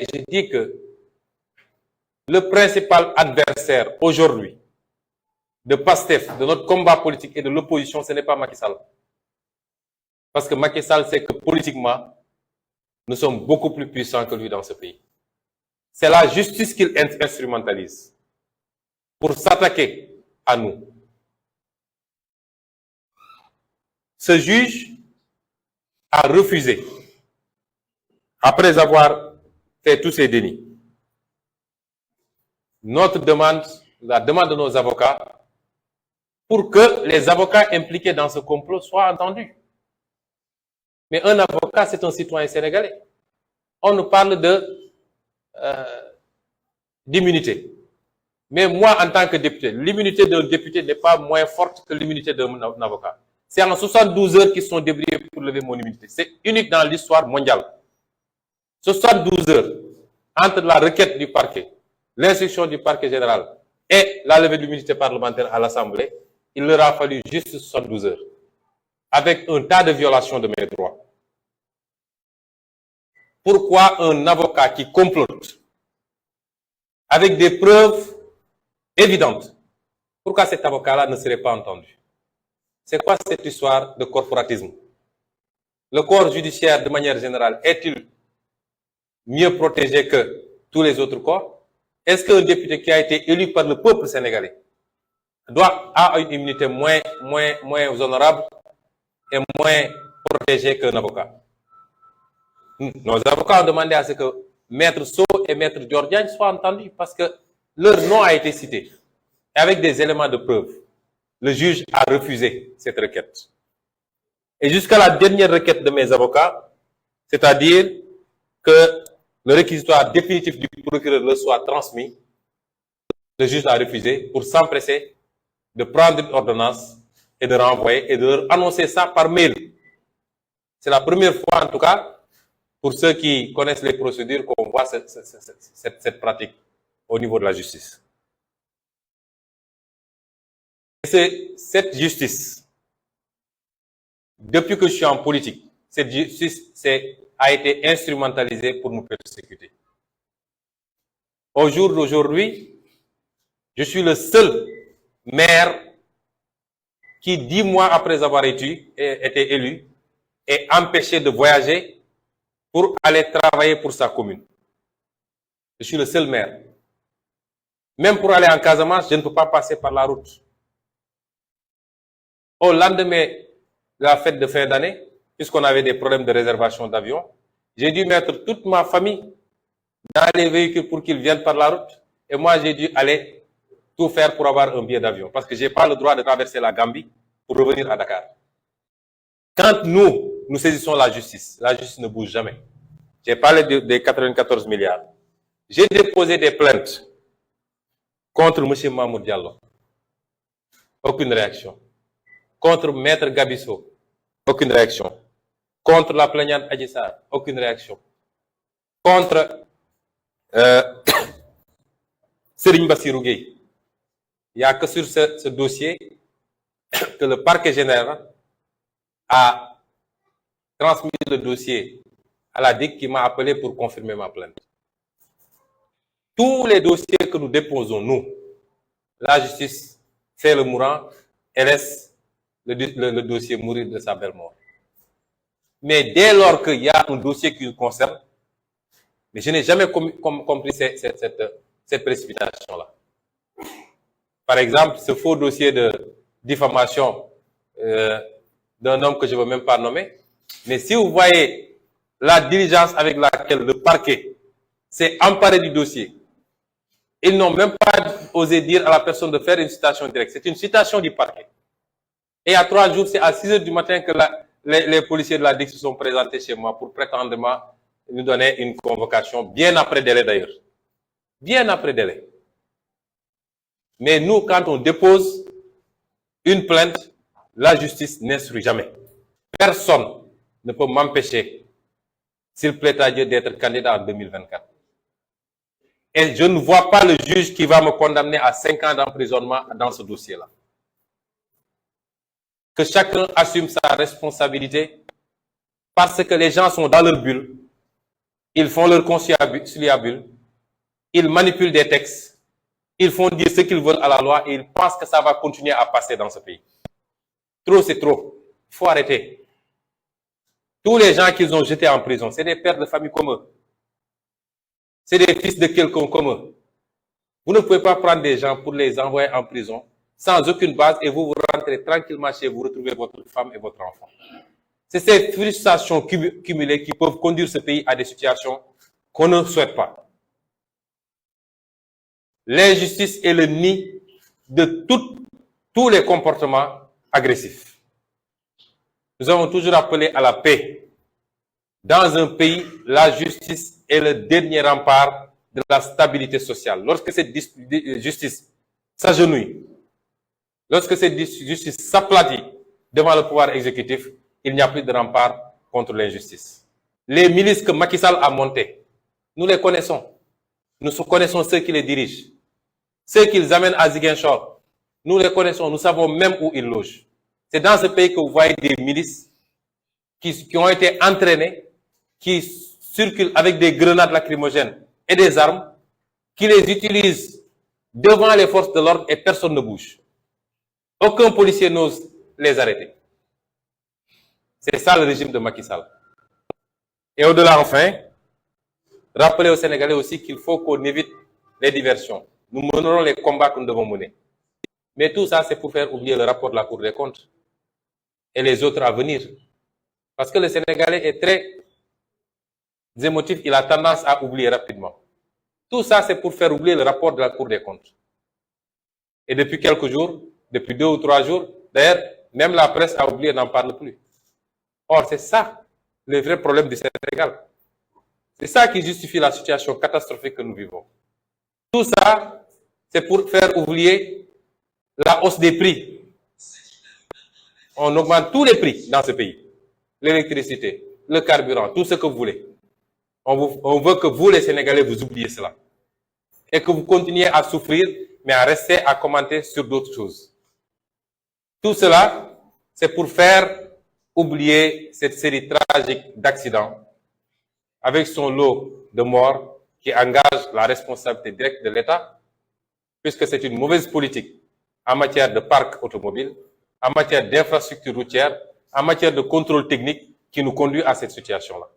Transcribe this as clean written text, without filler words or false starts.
Mais je dis que le principal adversaire aujourd'hui de PASTEF, de notre combat politique et de l'opposition, ce n'est pas Macky Sall. Parce que Macky Sall sait que politiquement, nous sommes beaucoup plus puissants que lui dans ce pays. C'est la justice qu'il instrumentalise pour s'attaquer à nous. Ce juge a refusé, après avoir fait tous ses dénis, notre demande, la demande de nos avocats, pour que les avocats impliqués dans ce complot soient entendus. Mais un avocat, c'est un citoyen sénégalais. On nous parle d'immunité. Mais moi, en tant que député, l'immunité d'un député n'est pas moins forte que l'immunité d'un avocat. C'est en 72 heures qu'ils sont débrouillés pour lever mon immunité. C'est unique dans l'histoire mondiale. 72 heures entre la requête du parquet, l'instruction du parquet général et la levée de l'immunité parlementaire à l'Assemblée, il leur a fallu juste 72 heures. Avec un tas de violations de mes droits. Pourquoi un avocat qui complote avec des preuves évidentes, pourquoi cet avocat-là ne serait pas entendu? C'est quoi cette histoire de corporatisme? Le corps judiciaire, de manière générale, est-il mieux protégé que tous les autres corps? Est-ce qu'un député qui a été élu par le peuple sénégalais a une immunité moins honorable et moins protégée qu'un avocat? Nos avocats ont demandé à ce que Maître Sow et Maître Diordiagne soient entendus parce que leur nom a été cité. Et avec des éléments de preuve, le juge a refusé cette requête. Et jusqu'à la dernière requête de mes avocats, c'est-à-dire que le réquisitoire définitif du procureur leur soit transmis, le juge a refusé pour s'empresser de prendre une ordonnance et de renvoyer et de leur annoncer ça par mail. C'est la première fois, en tout cas, pour ceux qui connaissent les procédures, qu'on voit cette pratique au niveau de la justice. Et cette justice, depuis que je suis en politique, cette justice a été instrumentalisée pour nous persécuter. Au jour d'aujourd'hui, je suis le seul maire qui, 10 mois après avoir été élu, est empêché de voyager pour aller travailler pour sa commune. Je suis le seul maire. Même pour aller en Casamance, je ne peux pas passer par la route. Au lendemain de la fête de fin d'année, puisqu'on avait des problèmes de réservation d'avion, j'ai dû mettre toute ma famille dans les véhicules pour qu'ils viennent par la route. Et moi, j'ai dû aller tout faire pour avoir un billet d'avion. Parce que je n'ai pas le droit de traverser la Gambie pour revenir à Dakar. Quand nous saisissons la justice ne bouge jamais. J'ai parlé des 94 milliards. J'ai déposé des plaintes contre M. Mahmoud Diallo. Aucune réaction. Contre Maître Gabisso. Aucune réaction. Contre la plaignante Adjissar. Aucune réaction. Contre Serigne Bassirou Gueye. Il n'y a que sur ce dossier que le parquet général a transmis le dossier à la DIC qui m'a appelé pour confirmer ma plainte. Tous les dossiers que nous déposons, nous, la justice fait le mourant et laisse le dossier mourir de sa belle mort. Mais dès lors qu'il y a un dossier qui nous concerne, mais je n'ai jamais compris cette précipitation-là. Par exemple, ce faux dossier de diffamation d'un homme que je ne veux même pas nommer, mais si vous voyez la diligence avec laquelle le parquet s'est emparé du dossier, ils n'ont même pas osé dire à la personne de faire une citation directe. C'est une citation du parquet. Et il y a 3 jours, c'est à 6 heures du matin que les policiers de la DIC se sont présentés chez moi pour prétendument nous donner une convocation, bien après délai d'ailleurs. Bien après délai. Mais nous, quand on dépose une plainte, la justice n'instruit jamais. Personne ne peut m'empêcher, s'il plaît à Dieu, d'être candidat en 2024. Et je ne vois pas le juge qui va me condamner à 5 ans d'emprisonnement dans ce dossier-là. Que chacun assume sa responsabilité parce que les gens sont dans leur bulle. Ils font leur conciliabule, ils manipulent des textes, ils font dire ce qu'ils veulent à la loi et ils pensent que ça va continuer à passer dans ce pays. Trop, c'est trop. Il faut arrêter. Tous les gens qu'ils ont jetés en prison, c'est des pères de famille comme eux. C'est des fils de quelqu'un comme eux. Vous ne pouvez pas prendre des gens pour les envoyer en prison sans aucune base et vous rentrez tranquillement chez vous, retrouvez votre femme et votre enfant. C'est ces frustrations cumulées qui peuvent conduire ce pays à des situations qu'on ne souhaite pas. L'injustice est le nid de tous les comportements agressifs. Nous avons toujours appelé à la paix. Dans un pays, la justice est le dernier rempart de la stabilité sociale. Lorsque cette justice s'agenouille, lorsque cette justice s'aplatit devant le pouvoir exécutif, il n'y a plus de rempart contre l'injustice. Les milices que Macky Sall a montées, nous les connaissons. Nous connaissons ceux qui les dirigent. Ceux qu'ils amènent à Ziguinchor, nous les connaissons, nous savons même où ils logent. C'est dans ce pays que vous voyez des milices qui ont été entraînées, qui circulent avec des grenades lacrymogènes et des armes, qui les utilisent devant les forces de l'ordre et personne ne bouge. Aucun policier n'ose les arrêter. C'est ça le régime de Macky Sall. Et au-delà, enfin, rappeler aux Sénégalais aussi qu'il faut qu'on évite les diversions. Nous mènerons les combats que nous devons mener. Mais tout ça, c'est pour faire oublier le rapport de la Cour des comptes et les autres à venir. Parce que le Sénégalais est très émotif, il a tendance à oublier rapidement. Tout ça, c'est pour faire oublier le rapport de la Cour des comptes. Et depuis quelques jours, depuis 2 ou 3 jours, d'ailleurs, même la presse a oublié, n'en parle plus. Or, c'est ça le vrai problème du Sénégal. C'est ça qui justifie la situation catastrophique que nous vivons. Tout ça, c'est pour faire oublier la hausse des prix. On augmente tous les prix dans ce pays. L'électricité, le carburant, tout ce que vous voulez. On veut que vous, les Sénégalais, vous oubliez cela. Et que vous continuiez à souffrir, mais à rester à commenter sur d'autres choses. Tout cela, c'est pour faire oublier cette série tragique d'accidents avec son lot de morts qui engage la responsabilité directe de l'État, puisque c'est une mauvaise politique en matière de parc automobile, en matière d'infrastructure routière, en matière de contrôle technique qui nous conduit à cette situation-là.